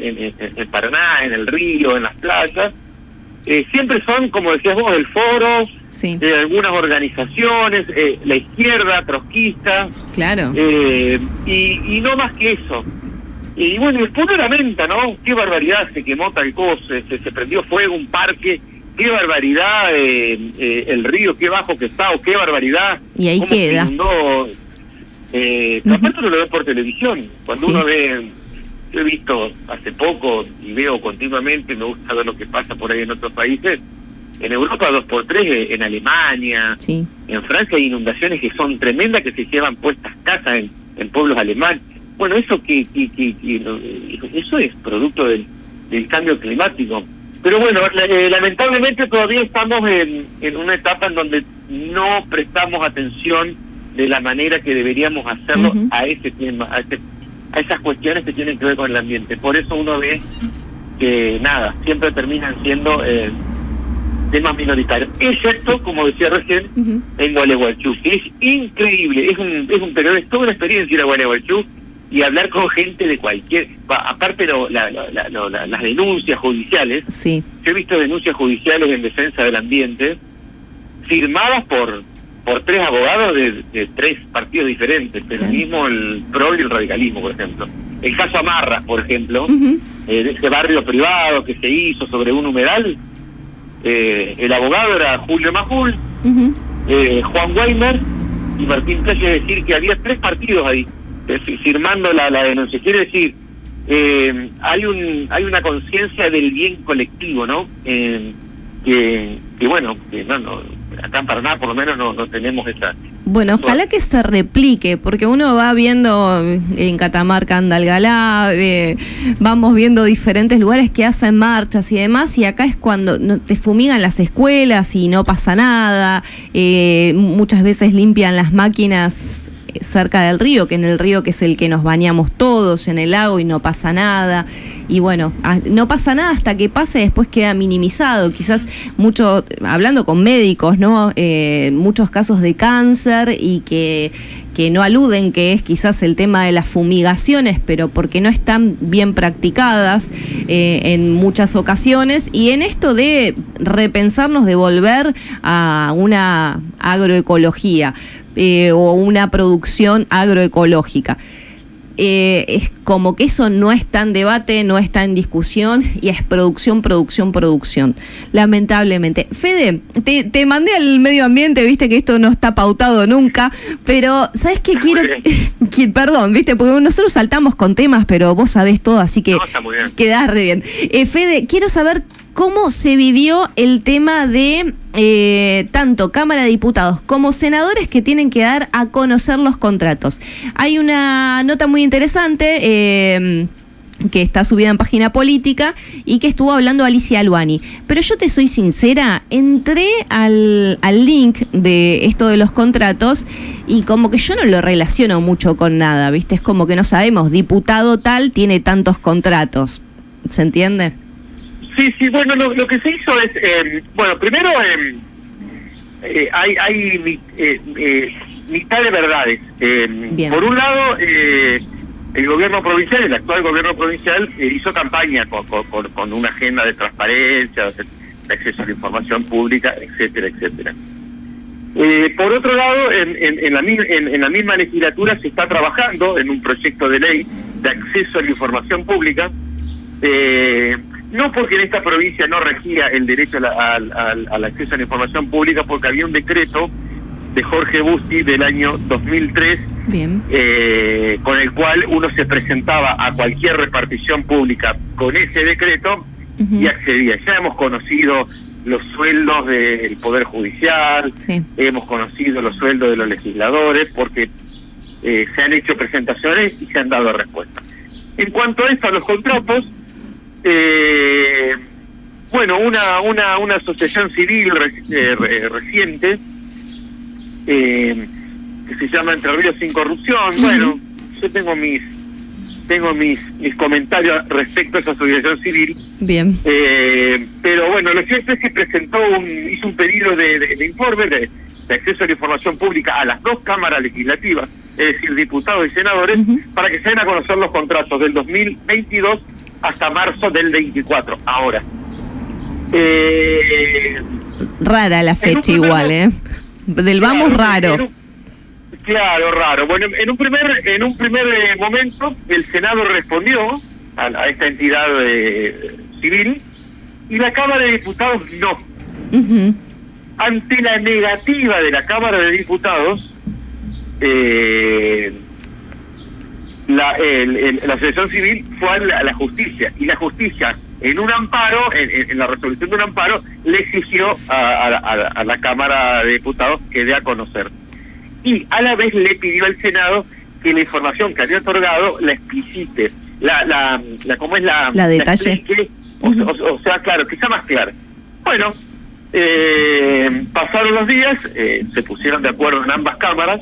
en Paraná, en el río, en las playas, siempre son, como decías vos, el foro, sí, de algunas organizaciones, la izquierda, trotskista, claro, y no más que eso. Y bueno, después uno lamenta, ¿no? Qué barbaridad, se quemó tal cosa, se prendió fuego un parque, qué barbaridad el río, qué bajo que está, o qué barbaridad. y ahí cómo queda. se inundó. Aparte uno lo ve por televisión, cuando Sí. uno ve, yo he visto hace poco y veo continuamente, me gusta ver lo que pasa por ahí en otros países, en Europa 2x3, en Alemania, Sí. en Francia hay inundaciones que son tremendas, que se llevan puestas casas en pueblos alemanes. Bueno, eso eso es producto del cambio climático. Pero bueno, lamentablemente todavía estamos en una etapa en donde no prestamos atención de la manera que deberíamos hacerlo a ese tema, a esas cuestiones que tienen que ver con el ambiente. Por eso uno ve que nada, siempre terminan siendo temas minoritarios, excepto, como decía recién, en Gualeguaychú, que es increíble, es un periodo, es toda una experiencia ir a Gualeguaychú y hablar con gente de cualquier, aparte las denuncias judiciales. Sí. Yo he visto denuncias judiciales en defensa del ambiente firmadas por 3 abogados de 3 partidos diferentes, peronismo, el PRO y el radicalismo, por ejemplo. El caso Amarra, por ejemplo, de ese barrio privado que se hizo sobre un humedal, el abogado era Julio Majul, Juan Weimer y Martín Calle, es decir, que había 3 partidos ahí firmando la denuncia. Quiere decir, hay una conciencia del bien colectivo, ¿no? Que bueno, que no, acá en Paraná por lo menos no tenemos esa. Bueno, ojalá que se replique, porque uno va viendo en Catamarca, Andalgalá, vamos viendo diferentes lugares que hacen marchas y demás, y acá es cuando te fumigan las escuelas y no pasa nada, muchas veces limpian las máquinas cerca del río, que en el río que es el que nos bañamos todos, en el lago, y no pasa nada. Y bueno, no pasa nada hasta que pase, después queda minimizado. Quizás hablando con médicos, ¿no? Muchos casos de cáncer y que no aluden que es quizás el tema de las fumigaciones, pero porque no están bien practicadas en muchas ocasiones, y en esto de repensarnos de volver a una agroecología o una producción agroecológica. Es como que eso no está en debate, no está en discusión, y es producción, lamentablemente. Fede, te mandé al medio ambiente, viste que esto no está pautado nunca, pero ¿sabes qué quiero? Perdón, viste, porque nosotros saltamos con temas, pero vos sabés todo, así que quedás re bien. Fede, quiero saber cómo se vivió el tema de tanto Cámara de Diputados como senadores que tienen que dar a conocer los contratos. Hay una nota muy interesante que está subida en Página Política y que estuvo hablando Alicia Aluani. Pero yo te soy sincera, entré al link de esto de los contratos y como que yo no lo relaciono mucho con nada, ¿viste? Es como que no sabemos, diputado tal tiene tantos contratos. ¿Se entiende? Sí, bueno, lo que se hizo es, bueno, primero hay mitad de verdades. Por un lado, el gobierno provincial, el actual gobierno provincial, hizo campaña con una agenda de transparencia, de acceso a la información pública, etcétera, etcétera. Por otro lado, en la misma legislatura se está trabajando en un proyecto de ley de acceso a la información pública, no porque en esta provincia no regía el derecho al acceso a la información pública, porque había un decreto de Jorge Busti del año 2003, bien, con el cual uno se presentaba a cualquier repartición pública con ese decreto y accedía. Ya hemos conocido los sueldos del Poder Judicial, sí, hemos conocido los sueldos de los legisladores, porque se han hecho presentaciones y se han dado respuestas. En cuanto a esto, a los contratos, bueno, una asociación civil reciente que se llama Entre Ríos Sin Corrupción. Bueno, yo tengo mis comentarios respecto a esa asociación civil. Bien. Pero bueno, lo cierto es que hizo un pedido de informe de acceso a la información pública a las 2 cámaras legislativas, es decir, diputados y senadores, para que se den a conocer los contratos del 2022 hasta marzo del 24. Ahora, rara la fecha igual, Del vamos raro. Claro, raro. Bueno, en un primer momento el Senado respondió a esta entidad civil y la Cámara de Diputados no. Uh-huh. Ante la negativa de la Cámara de Diputados, la Asociación Civil fue a la justicia, y la justicia en un amparo, en la resolución de un amparo, le exigió a la Cámara de Diputados que dé a conocer. Y a la vez le pidió al Senado que la información que había otorgado la explicite, ¿cómo es la detalle? Explique, o sea, claro, que sea más clara. Bueno, pasaron los días, se pusieron de acuerdo en ambas cámaras,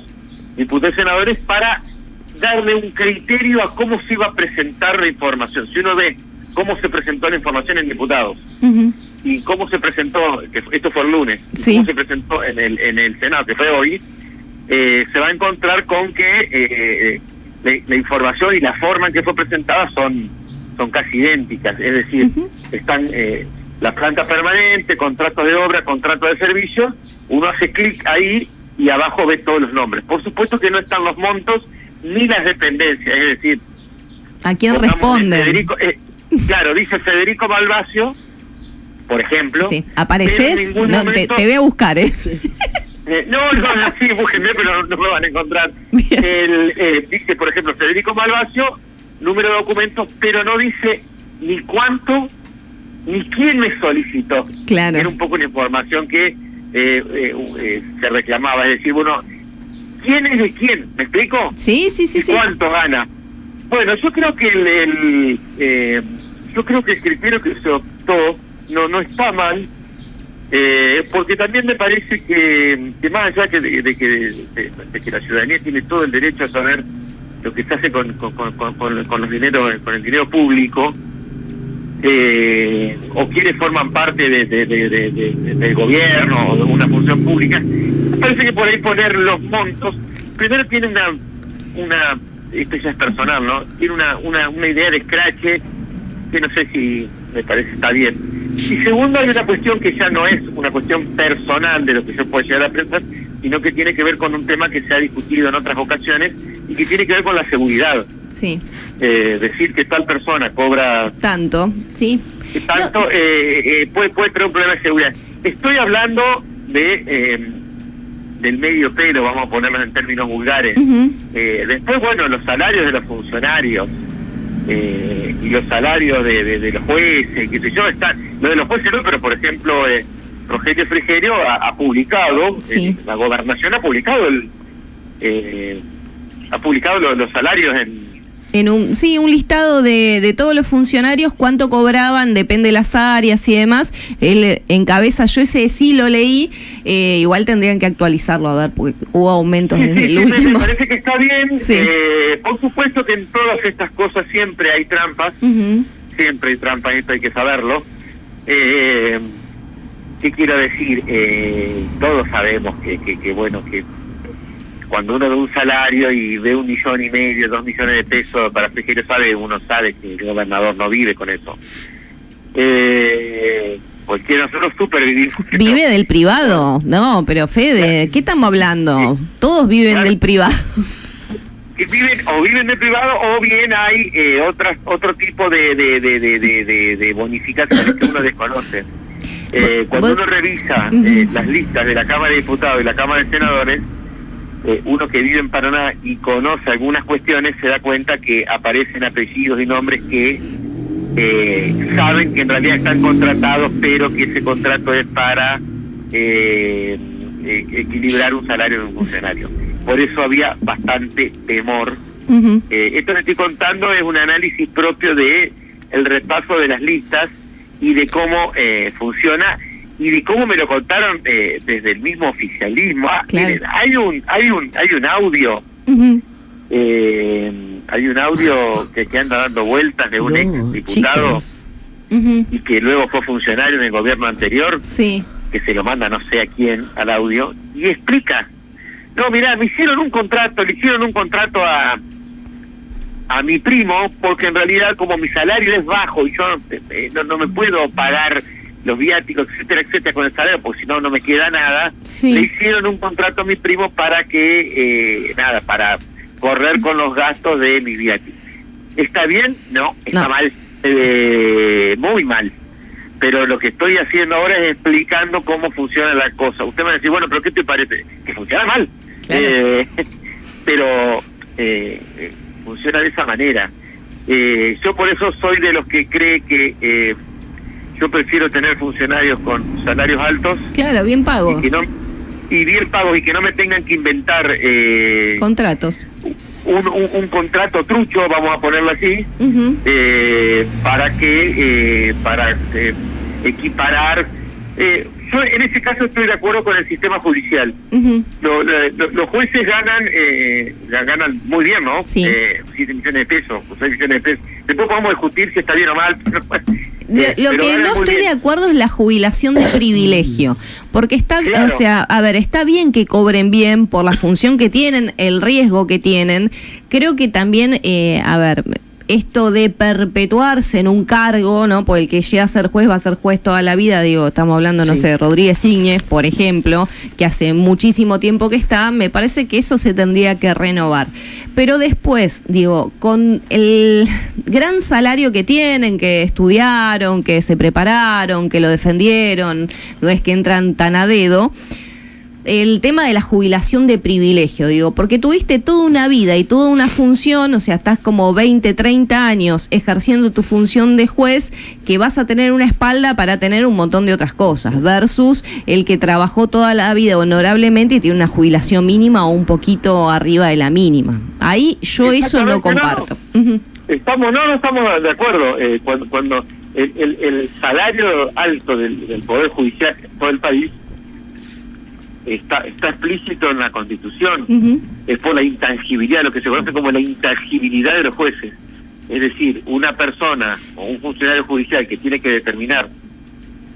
diputados y senadores, para darle un criterio a cómo se iba a presentar la información. Si uno ve cómo se presentó la información en diputados, uh-huh, y cómo se presentó, que esto fue el lunes, sí, cómo se presentó en el Senado, que fue hoy, se va a encontrar con que la información y la forma en que fue presentada son casi idénticas. Es decir, uh-huh, están la planta permanente, contratos de obra, contratos de servicio. Uno hace clic ahí y abajo ve todos los nombres. Por supuesto que no están los montos ni las dependencias, es decir, ¿a quién responde? Claro, dice Federico Malvacio, por ejemplo. Sí. ¿Apareces? No, te voy a buscar, No, sí, búsquenme, pero no me van a encontrar. Dice, por ejemplo, Federico Malvacio, número de documentos, pero no dice ni cuánto, ni quién me solicitó. Claro. Era un poco una información que se reclamaba, es decir, bueno, ¿quién es de quién? ¿Me explico? Sí. ¿Y cuánto gana? Bueno, yo creo que yo creo que el criterio que se optó no está mal, porque también me parece que más allá de que la ciudadanía tiene todo el derecho a saber lo que se hace con los dineros, con el dinero público, o quienes forman parte del gobierno o de una función pública, me parece que por ahí poner los montos, primero tiene esto ya es personal, ¿no? Tiene una idea de escrache que no sé si me parece está bien. Y segundo, hay una cuestión que ya no es una cuestión personal de lo que se puede llegar a pensar, sino que tiene que ver con un tema que se ha discutido en otras ocasiones y que tiene que ver con la seguridad. Sí. Decir que tal persona cobra tanto, sí. Tanto, puede tener un problema de seguridad. Estoy hablando del medio pelo, vamos a ponerlo en términos vulgares. Uh-huh. Después, bueno, los salarios de los funcionarios y los salarios de los jueces, qué sé yo, están. Lo de los jueces no, pero por ejemplo, Rogelio Frigerio ha publicado, sí, la gobernación ha publicado los salarios en un listado de todos los funcionarios, cuánto cobraban, depende de las áreas y demás. Él encabeza, yo ese sí lo leí, igual tendrían que actualizarlo, a ver, porque hubo aumentos desde el último. Me parece que está bien, sí. Por supuesto que en todas estas cosas siempre hay trampas, uh-huh, siempre hay trampas, esto hay que saberlo. ¿Qué quiero decir? Todos sabemos que bueno, que cuando uno ve un salario y ve 1,5 millones, 2 millones de pesos para Frigerio, uno sabe que el gobernador no vive con eso. Cualquiera de nosotros supervivimos. ¿Vive del privado? No, pero Fede, ¿qué estamos hablando? Sí. Todos viven del privado. Que viven del privado, o bien hay otro tipo de bonificaciones que uno desconoce. Cuando uno revisa las listas de la Cámara de Diputados y la Cámara de Senadores, uno que vive en Paraná y conoce algunas cuestiones se da cuenta que aparecen apellidos y nombres que saben que en realidad están contratados, pero que ese contrato es para equilibrar un salario de un funcionario. Por eso había bastante temor. Uh-huh. Esto que estoy contando es un análisis propio de el repaso de las listas y de cómo funciona y de cómo me lo contaron desde el mismo oficialismo. Claro. Miren, hay un audio, uh-huh, hay un audio que anda dando vueltas de un ex diputado, uh-huh, y que luego fue funcionario en el gobierno anterior, sí, que se lo manda no sé a quién al audio, y explica, no, mirá, le hicieron un contrato a a mi primo, porque en realidad como mi salario es bajo y yo no me puedo pagar los viáticos, etcétera, etcétera, con el salario, porque si no, no me queda nada. Sí. Le hicieron un contrato a mi primo para que, para correr con los gastos de mi viático. ¿Está bien? No, está mal, muy mal. Pero lo que estoy haciendo ahora es explicando cómo funciona la cosa. Usted me va a decir, bueno, pero ¿qué te parece? Que funciona mal. Claro. Pero funciona de esa manera. Yo por eso soy de los que cree que yo prefiero tener funcionarios con salarios altos. Claro, bien pagos. Y bien pagos y que no me tengan que inventar... contratos. Un contrato trucho, vamos a ponerlo así, para equiparar. Yo en ese caso estoy de acuerdo con el sistema judicial. Los jueces ganan muy bien, ¿no? Sí. 7 millones de pesos, 6 millones de pesos. Después podemos discutir si está bien o mal. Lo que no estoy de acuerdo es la jubilación de privilegio, porque está, claro. O sea, a ver, está bien que cobren bien por la función que tienen, el riesgo que tienen. Creo que también, esto de perpetuarse en un cargo, ¿no? Porque el que llega a ser juez va a ser juez toda la vida, estamos hablando, no sé, de Rodríguez Íñez, por ejemplo, que hace muchísimo tiempo que está, me parece que eso se tendría que renovar. Pero después, con el gran salario que tienen, que estudiaron, que se prepararon, que lo defendieron, no es que entran tan a dedo, el tema de la jubilación de privilegio, porque tuviste toda una vida y toda una función, o sea, estás como 20, 30 años ejerciendo tu función de juez, que vas a tener una espalda para tener un montón de otras cosas, versus el que trabajó toda la vida honorablemente y tiene una jubilación mínima o un poquito arriba de la mínima. Ahí yo eso no comparto. No estamos de acuerdo. Cuando el salario alto del Poder Judicial en todo el país está explícito en la Constitución, es por la intangibilidad, lo que se conoce como la intangibilidad de los jueces. Es decir, una persona o un funcionario judicial que tiene que determinar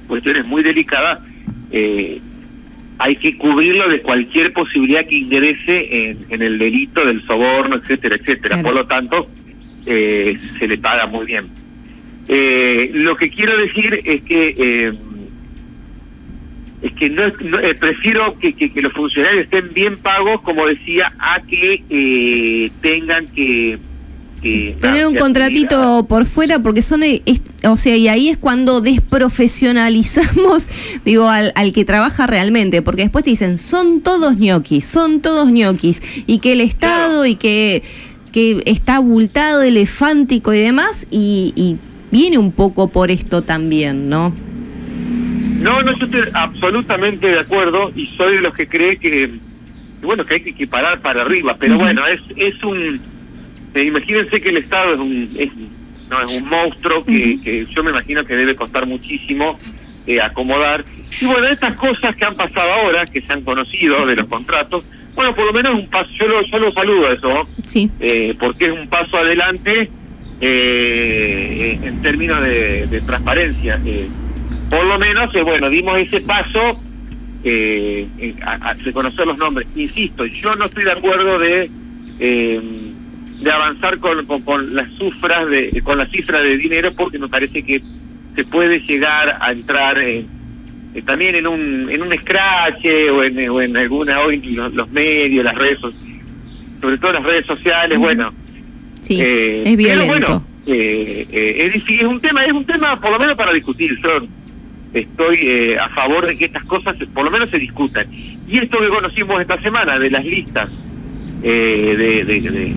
cuestiones muy delicadas, hay que cubrirlo de cualquier posibilidad que ingrese en el delito del soborno, etcétera, etcétera. Claro. Por lo tanto, se le paga muy bien. Lo que quiero decir es que prefiero que los funcionarios estén bien pagos, como decía, a que tengan que tener un contratito por fuera, porque son, o sea, y ahí es cuando desprofesionalizamos, al que trabaja realmente, porque después te dicen, son todos ñoquis, y que el Estado, claro, y que está abultado, elefántico y demás, y viene un poco por esto también, ¿no? No, yo estoy absolutamente de acuerdo y soy de los que cree que hay que equiparar para arriba, pero bueno, es un... imagínense que el Estado es un monstruo que yo me imagino que debe costar muchísimo acomodar. Y bueno, estas cosas que han pasado ahora, que se han conocido de los contratos, bueno, por lo menos un paso, yo lo saludo a eso, sí, porque es un paso adelante en términos de transparencia. Por lo menos, dimos ese paso a reconocer los nombres. Insisto, yo no estoy de acuerdo de avanzar con las cifras de dinero, porque me parece que se puede llegar a entrar también en un scratch o en alguna, hoy los medios, las redes, sobre todo las redes sociales, sí, es violento. Es difícil, es un tema por lo menos para discutir. Yo estoy a favor de que estas cosas por lo menos se discutan. Y esto que conocimos esta semana de las listas de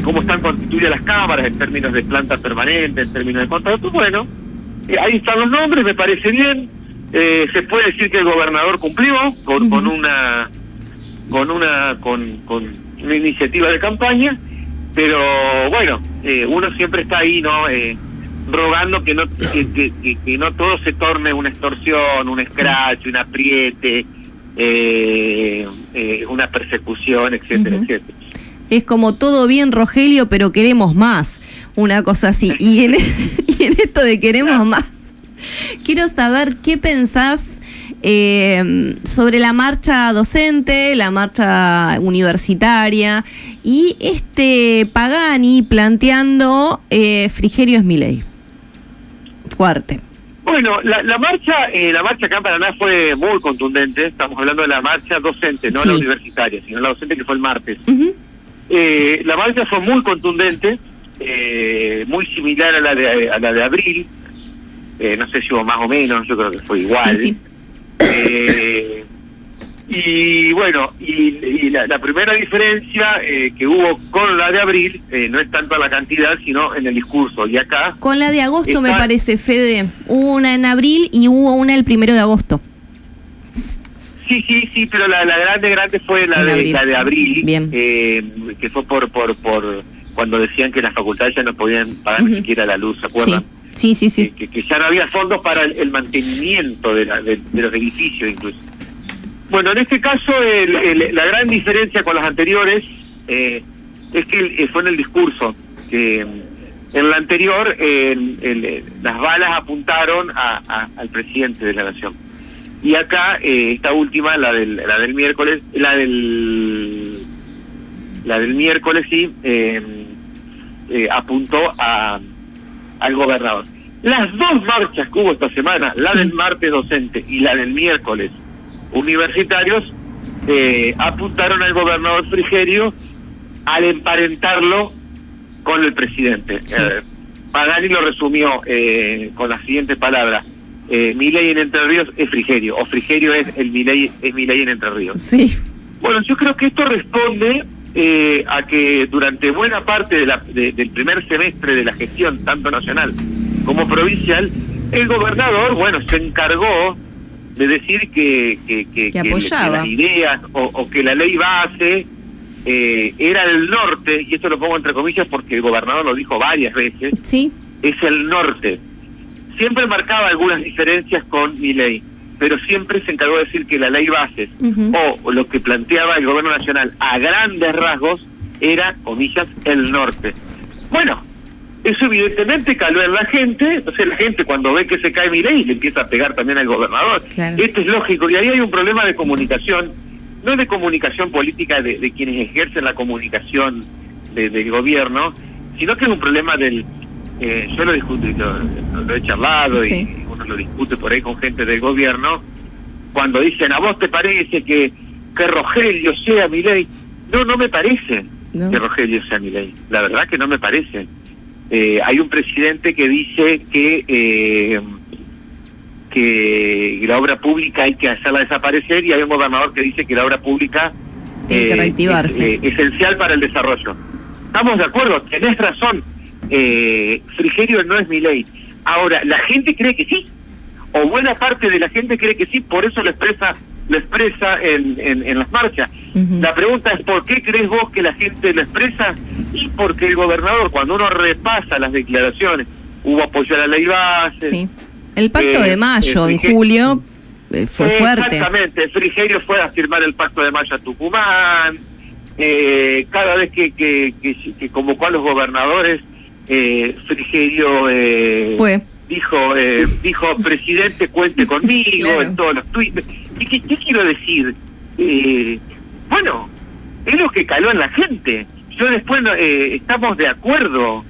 cómo están constituidas las cámaras en términos de planta permanente, en términos de contratos, ahí están los nombres, me parece bien. Se puede decir que el gobernador cumplió con una iniciativa de campaña, pero uno siempre está ahí, ¿no? Rogando que no todo se torne una extorsión, un scratch, un apriete, una persecución, etcétera, etcétera. Es como todo bien, Rogelio, pero queremos más, una cosa así. Y en esto de queremos más, quiero saber qué pensás sobre la marcha docente, la marcha universitaria, y Pagani planteando Frigerio es Milei. Fuerte. Bueno, la marcha acá en Paraná fue muy contundente. Estamos hablando de la marcha docente, no la universitaria, sino la docente, que fue el martes. La marcha fue muy contundente, muy similar a la de abril. No sé si hubo más o menos, yo creo que fue igual. Sí. Y bueno, y la primera diferencia que hubo con la de abril no es tanto la cantidad, sino en el discurso. Y acá... Con la de agosto me parece, Fede. Hubo una en abril y hubo una el 1 de agosto. Sí, pero la grande fue la de abril. Bien. Que fue por cuando decían que las facultades ya no podían pagar ni siquiera la luz, ¿se acuerdan? Sí. Que ya no había fondos para el mantenimiento de los edificios incluso. Bueno, en este caso la gran diferencia con las anteriores es que fue en el discurso, que en la anterior las balas apuntaron al presidente de la nación. Y acá esta última, la del miércoles, la del miércoles sí, apuntó al gobernador. Las dos marchas que hubo esta semana, la del martes docente y la del miércoles universitarios, apuntaron al gobernador Frigerio al emparentarlo con el presidente. Pagani lo resumió con las siguientes palabras: Milei en Entre Ríos es Frigerio, o Frigerio es Milei en Entre Ríos. Sí. Bueno, yo creo que esto responde a que durante buena parte del primer semestre de la gestión, tanto nacional como provincial, el gobernador, bueno, se encargó de decir que apoyaba las ideas o que la ley base era el norte, y esto lo pongo entre comillas porque el gobernador lo dijo varias veces, es el norte. Siempre marcaba algunas diferencias con Milei, pero siempre se encargó de decir que la ley base o lo que planteaba el gobierno nacional a grandes rasgos era, comillas, el norte. Bueno, eso evidentemente caló en la gente. Entonces la gente, cuando ve que se cae Milei, le empieza a pegar también al gobernador. Claro. Esto es lógico, y ahí hay un problema de comunicación, no de comunicación política de quienes ejercen la comunicación del gobierno, sino que es un problema del... yo lo discuto, lo he charlado y uno lo discute por ahí con gente del gobierno, cuando dicen: ¿a vos te parece que Rogelio sea Milei? No me parece que Rogelio sea Milei, la verdad que no me parece. Hay un presidente que dice que la obra pública hay que hacerla desaparecer, y hay un gobernador que dice que la obra pública tiene que reactivarse. Es esencial para el desarrollo. Estamos de acuerdo, tenés razón. Frigerio no es Milei. Ahora, la gente cree que sí, o buena parte de la gente cree que sí, por eso lo expresa en las marchas. La pregunta es: ¿por qué crees vos que la gente lo expresa? Y porque el gobernador, cuando uno repasa las declaraciones, hubo apoyo a la ley base. El pacto de mayo, en julio, fue fuerte. Exactamente, Frigerio fue a firmar el pacto de mayo a Tucumán. Cada vez que convocó a los gobernadores, Frigerio dijo: presidente, cuente conmigo, claro, en todos los tweets. ¿Y qué quiero decir? Bueno, es lo que caló en la gente. Yo después estamos de acuerdo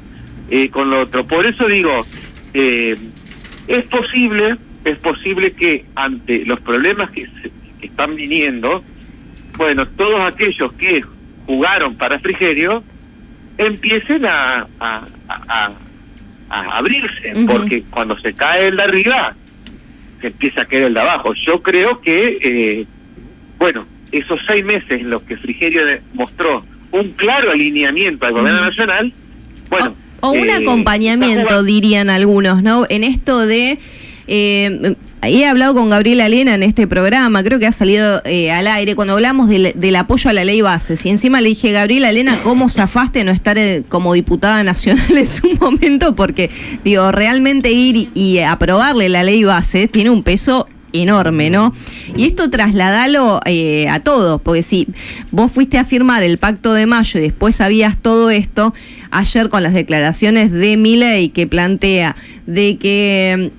con lo otro. Por eso digo, es posible que ante los problemas que están viniendo, bueno, todos aquellos que jugaron para Frigerio empiecen a abrirse, porque cuando se cae el de arriba, se empieza a caer el de abajo. Yo creo que, bueno, esos 6 meses en los que Frigerio mostró un claro alineamiento al gobierno nacional, bueno... O un acompañamiento, dirían algunos, ¿no? En esto de... he hablado con Gabriela Lena en este programa, creo que ha salido al aire, cuando hablamos del apoyo a la ley bases, y encima le dije: Gabriela Lena, ¿cómo zafaste no estar como diputada nacional en su momento? Porque, digo, realmente ir y aprobarle la ley bases tiene un peso enorme, ¿no? Y esto trasladalo a todos, porque si vos fuiste a firmar el pacto de mayo y después sabías todo esto, ayer con las declaraciones de Milei, que plantea de que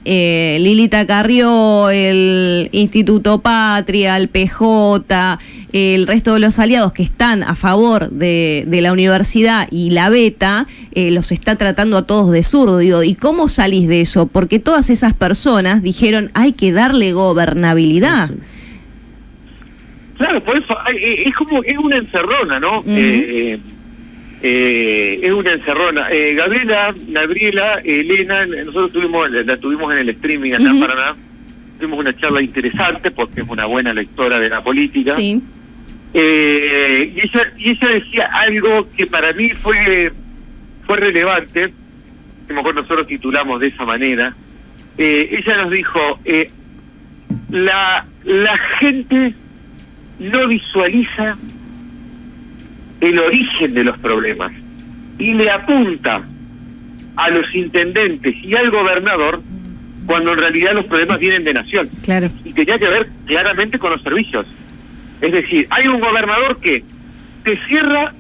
Lilita Carrió, el Instituto Patria, el PJ, el resto de los aliados que están a favor de la universidad y la beta, los está tratando a todos de zurdo. Digo, ¿y cómo salís de eso? Porque todas esas personas dijeron, hay que darle gobernabilidad. Sí. Claro, por eso es como, es una encerrona, ¿no? Es una encerrona. Gabriela, Elena, nosotros la tuvimos en el streaming acá en Paraná. Tuvimos una charla interesante porque es una buena lectora de la política. Sí. Y ella decía algo que para mí fue relevante, que mejor nosotros titulamos de esa manera. Ella nos dijo, la gente no visualiza el origen de los problemas y le apunta a los intendentes y al gobernador cuando en realidad los problemas vienen de nación. Claro. Y tenía que ver claramente con los servicios. Es decir, hay un gobernador que te cierra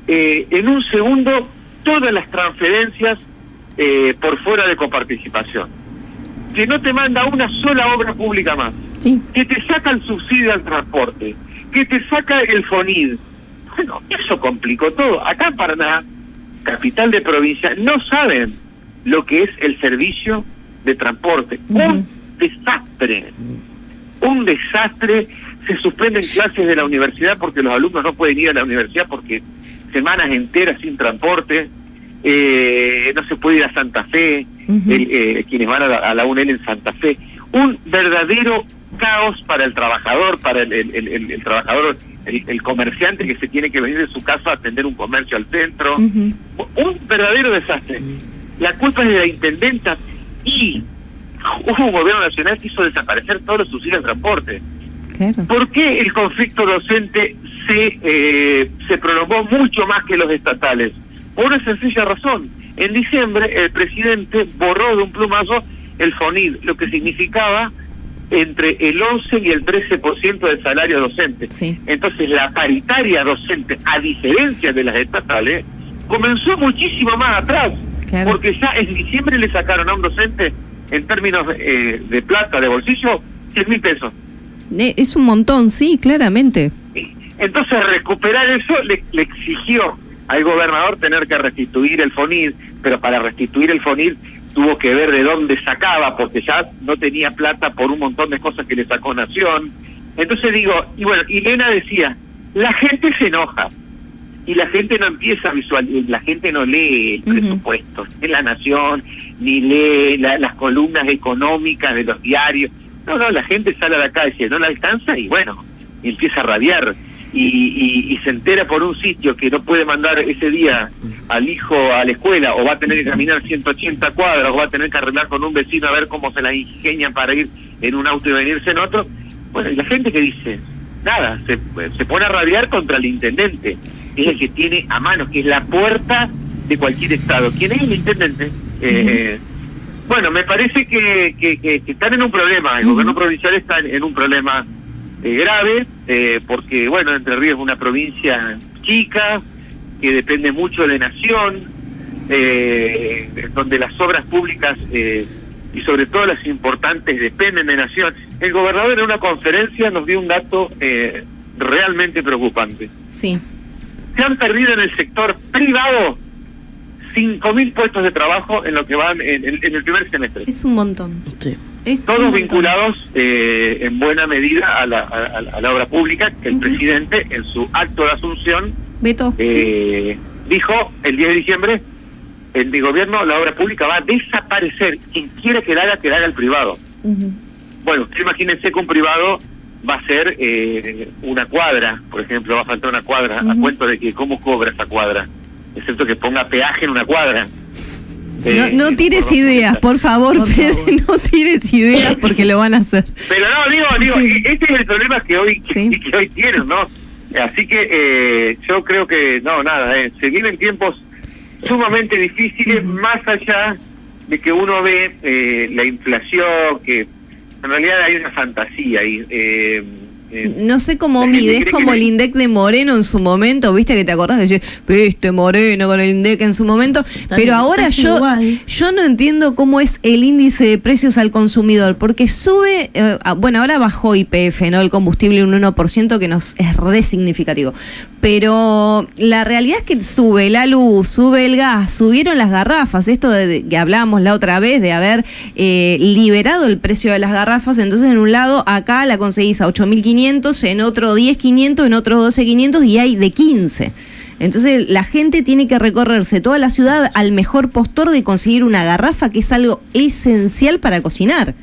en un segundo todas las transferencias por fuera de coparticipación, que no te manda una sola obra pública más, Sí. que te saca el subsidio al transporte, que te saca el FONID. Bueno, eso complicó todo. Acá en Paraná, capital de provincia, no saben lo que es el servicio de transporte. Un desastre. Un desastre. Se suspenden clases de la universidad porque los alumnos no pueden ir a la universidad porque semanas enteras sin transporte. No se puede ir a Santa Fe, quienes van a la UNEL en Santa Fe. Un verdadero caos para el trabajador, para el trabajador, el comerciante que se tiene que venir de su casa a atender un comercio al centro. Un verdadero desastre. La culpa es de la intendenta y hubo un gobierno nacional que hizo desaparecer todos los subsidios al transporte. Claro. ¿Por qué el conflicto docente se prolongó mucho más que los estatales? Por una sencilla razón. En diciembre el presidente borró de un plumazo el FONID, lo que significaba entre el 11 y el 13% del salario docente. Sí. Entonces la paritaria docente, a diferencia de las estatales, comenzó muchísimo más atrás. Claro. Porque ya en diciembre le sacaron a un docente, en términos de plata, de bolsillo, 100.000 pesos. Es un montón, sí, claramente. Entonces recuperar eso le exigió al gobernador tener que restituir el FONID, pero para restituir el FONID tuvo que ver de dónde sacaba, porque ya no tenía plata por un montón de cosas que le sacó Nación. Entonces digo, y bueno, Elena decía, la gente se enoja, y la gente no empieza a visualizar, la gente no lee el presupuesto de la Nación, ni lee las columnas económicas de los diarios. No, la gente sale a la calle, no la alcanza y bueno, y empieza a rabiar. Y se entera por un sitio que no puede mandar ese día al hijo a la escuela, o va a tener que caminar 180 cuadras, o va a tener que arreglar con un vecino a ver cómo se la ingenian para ir en un auto y venirse en otro. Bueno, y la gente que dice, nada, se pone a rabiar contra el intendente, que es el que tiene a mano, que es la puerta de cualquier estado. ¿Quién es el intendente? Bueno, me parece que están en un problema, el gobierno provincial está en un problema grave, porque bueno, Entre Ríos es una provincia chica, que depende mucho de Nación, donde las obras públicas y sobre todo las importantes dependen de Nación. El gobernador en una conferencia nos dio un dato realmente preocupante. Sí. Se han perdido en el sector privado 5.000 puestos de trabajo en lo que van en el primer semestre. Es un montón. Sí. Todos vinculados en buena medida a la obra pública, que el presidente en su acto de asunción Beto, dijo el 10 de diciembre, en mi gobierno la obra pública va a desaparecer, quien quiera que la haga el privado. Bueno, usted imagínense que un privado va a ser una cuadra, por ejemplo, va a faltar una cuadra, a cuento de que cómo cobra esa cuadra, excepto que ponga peaje en una cuadra. No tires ideas, por favor, Fede, no tires ideas porque lo van a hacer. Pero no, digo, Sí. este es el problema que hoy tienen, ¿no? Así que yo creo que, se vienen tiempos sumamente difíciles, más allá de que uno ve la inflación, que en realidad hay una fantasía ahí. No sé cómo mide, es como el INDEC de Moreno en su momento, viste que te acordás de decir, viste Moreno con el INDEC en su momento, pero ahora yo no entiendo cómo es el índice de precios al consumidor, porque sube, bueno, ahora bajó YPF, ¿no? El combustible un 1%, que nos es re significativo, pero la realidad es que sube la luz, sube el gas, subieron las garrafas, esto de que hablábamos la otra vez, de haber liberado el precio de las garrafas, entonces en un lado acá la conseguís a 8.500, en otro 10.500, en otro 12.500 y hay de 15. Entonces la gente tiene que recorrerse toda la ciudad al mejor postor de conseguir una garrafa, que es algo esencial para cocinar.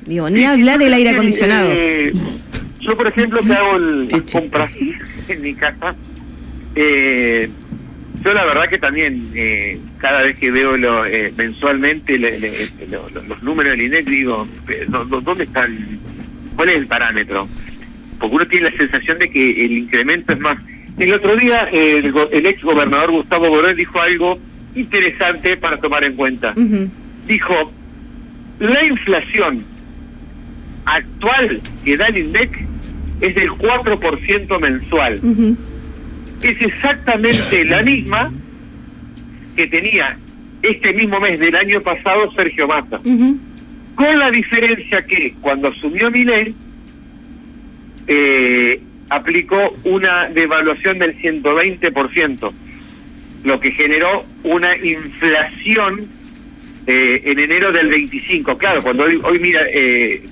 Digo, ni hablar del aire acondicionado. Yo, por ejemplo, que hago las compras en mi casa, yo la verdad que también cada vez que veo mensualmente los números del INDEC, digo, ¿dónde están? ¿Cuál es el parámetro? Porque uno tiene la sensación de que el incremento es más. El otro día el ex gobernador Gustavo Borrell dijo algo interesante para tomar en cuenta. Dijo, la inflación actual que da el INDEC es del 4% mensual. Es exactamente la misma que tenía este mismo mes del año pasado Sergio Massa. Con la diferencia que cuando asumió Milei, aplicó una devaluación del 120%, lo que generó una inflación en enero del 25%. Claro, cuando hoy mira,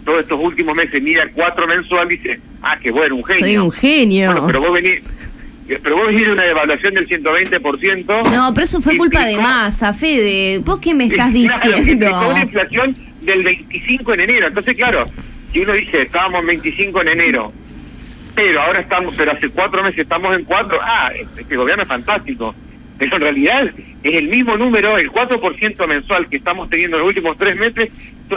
todos estos últimos meses, mira 4 mensual, dice, qué bueno, un genio. Soy un genio. Bueno, pero vos venís de una devaluación del 120%. No, pero eso fue culpa de Massa, Fede. ¿Vos qué me estás diciendo? Claro, una inflación del 25 en enero. Entonces, claro, si uno dice, estábamos en 25 en enero, pero hace 4 meses estamos en 4, este gobierno es fantástico. Pero en realidad es el mismo número, el 4% mensual que estamos teniendo en los últimos 3 meses,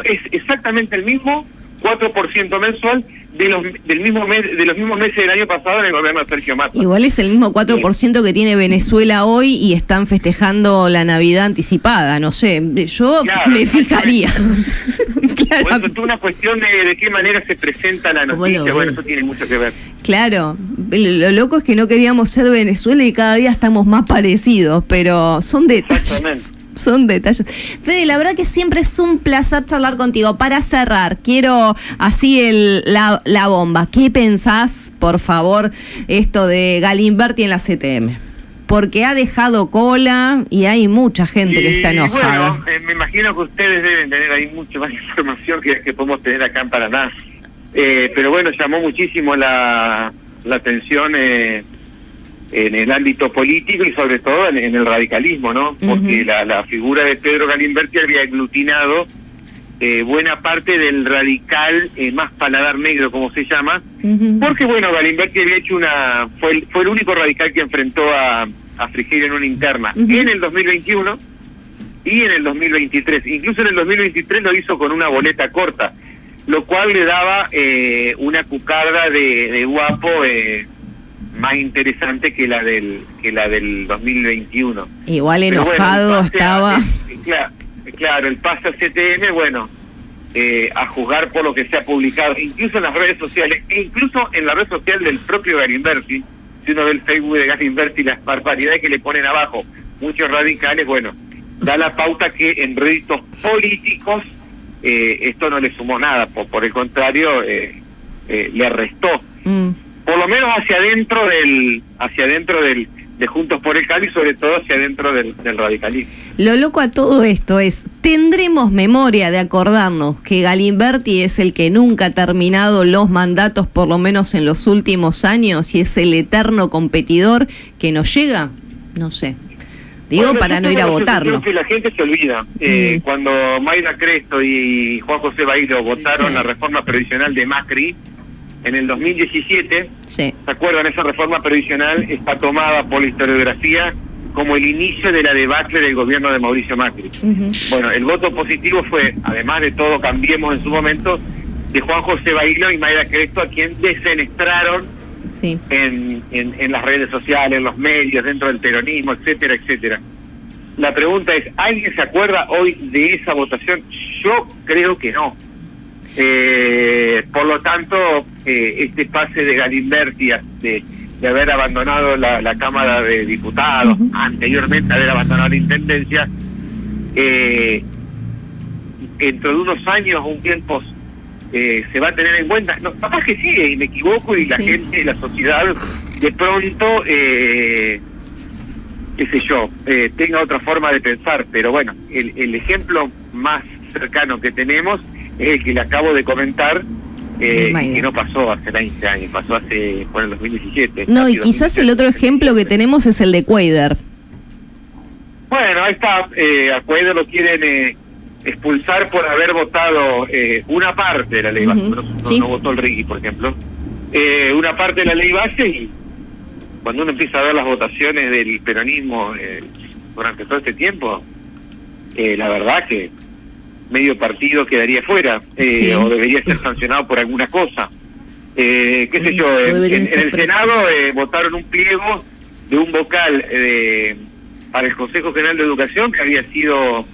es exactamente el mismo 4% mensual de los mismos meses del año pasado en el gobierno de Sergio Massa. Igual es el mismo 4% que tiene Venezuela hoy y están festejando la Navidad anticipada, no sé, yo me fijaría. Claro. Bueno, es una cuestión de qué manera se presenta la noticia, bueno, eso tiene mucho que ver. Claro, lo loco es que no queríamos ser Venezuela y cada día estamos más parecidos, pero son detalles. Son detalles. Fede, la verdad que siempre es un placer charlar contigo. Para cerrar, quiero así la bomba. ¿Qué pensás, por favor, esto de Galimberti en la CTM? Porque ha dejado cola y hay mucha gente que está enojada. Bueno, me imagino que ustedes deben tener ahí mucha más información que podemos tener acá en Paraná. Pero bueno, llamó muchísimo la atención en el ámbito político y sobre todo en el radicalismo, ¿no? Porque la figura de Pedro Galimberti había aglutinado buena parte del radical más paladar negro, como se llama, porque bueno, Galimberti había hecho fue el único radical que enfrentó a Frigerio en una interna en el 2021 y en el 2023. Incluso en el 2023 lo hizo con una boleta corta, lo cual le daba una cucarda de guapo más interesante que la del 2021. Igual enojado estaba. Claro, el pase a CTM, bueno, a juzgar por lo que se ha publicado, incluso en las redes sociales, e incluso en la red social del propio Galimberti. Si uno ve el Facebook de Galimberti, las barbaridades que le ponen abajo muchos radicales, bueno, da la pauta que en réditos políticos esto no le sumó nada, por el contrario, le restó. Por lo menos hacia adentro de Juntos por el Cambio y sobre todo hacia adentro del radicalismo. Lo loco a todo esto es, ¿tendremos memoria de acordarnos que Galimberti es el que nunca ha terminado los mandatos, por lo menos en los últimos años, y es el eterno competidor que nos llega? No sé. Digo, bueno, para no ir a votarlo. Creo que la gente se olvida. Cuando Mayra Cresto y Juan José Bailo votaron la reforma previsional de Macri, en el 2017, ¿se acuerdan? Esa reforma previsional está tomada por la historiografía como el inicio de la debacle del gobierno de Mauricio Macri. Bueno, el voto positivo fue, además de todo Cambiemos en su momento, de Juan José Bailo y Mayra Cresto, a quien defenestraron en las redes sociales, en los medios, dentro del peronismo, etcétera, etcétera. La pregunta es, ¿alguien se acuerda hoy de esa votación? Yo creo que no. Por lo tanto, este pase de Galimberti de haber abandonado la Cámara de Diputados, anteriormente haber abandonado la Intendencia, dentro de unos años, un tiempo, se va a tener en cuenta. No, capaz que sí, y me equivoco, y la gente, la sociedad, de pronto, qué sé yo, tenga otra forma de pensar. Pero bueno, el ejemplo más cercano que tenemos es el que le acabo de comentar, que no pasó hace 20 años, pasó en el 2017. No, y quizás el otro ejemplo que tenemos es el de Cuéllar. Bueno, ahí está, a Cuéllar lo quieren expulsar por haber votado una parte de la ley base, no votó el Ricky, por ejemplo, una parte de la ley base, y cuando uno empieza a ver las votaciones del peronismo durante todo este tiempo, la verdad que medio partido quedaría fuera, o debería ser sancionado por alguna cosa. Qué sé yo, en el Senado votaron un pliego de un vocal para el Consejo General de Educación que había sido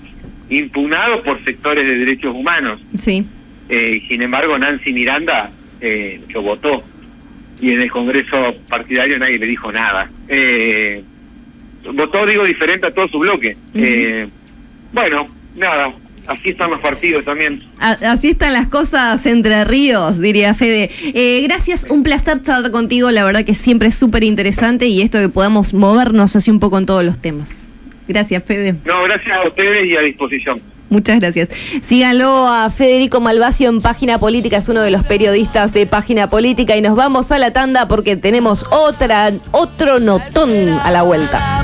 impugnado por sectores de derechos humanos. Sí. Sin embargo, Nancy Miranda lo votó, y en el Congreso partidario nadie le dijo nada. Votó, digo, diferente a todo su bloque. Bueno, nada, así están los partidos también. Así están las cosas Entre Ríos, diría Fede. Gracias, un placer charlar contigo, la verdad que siempre es súper interesante, y esto que podamos movernos así un poco en todos los temas. Gracias, Fede. No, gracias a ustedes y a disposición. Muchas gracias. Síganlo a Federico Malvasio en Página Política, es uno de los periodistas de Página Política, y nos vamos a la tanda porque tenemos otro notón a la vuelta.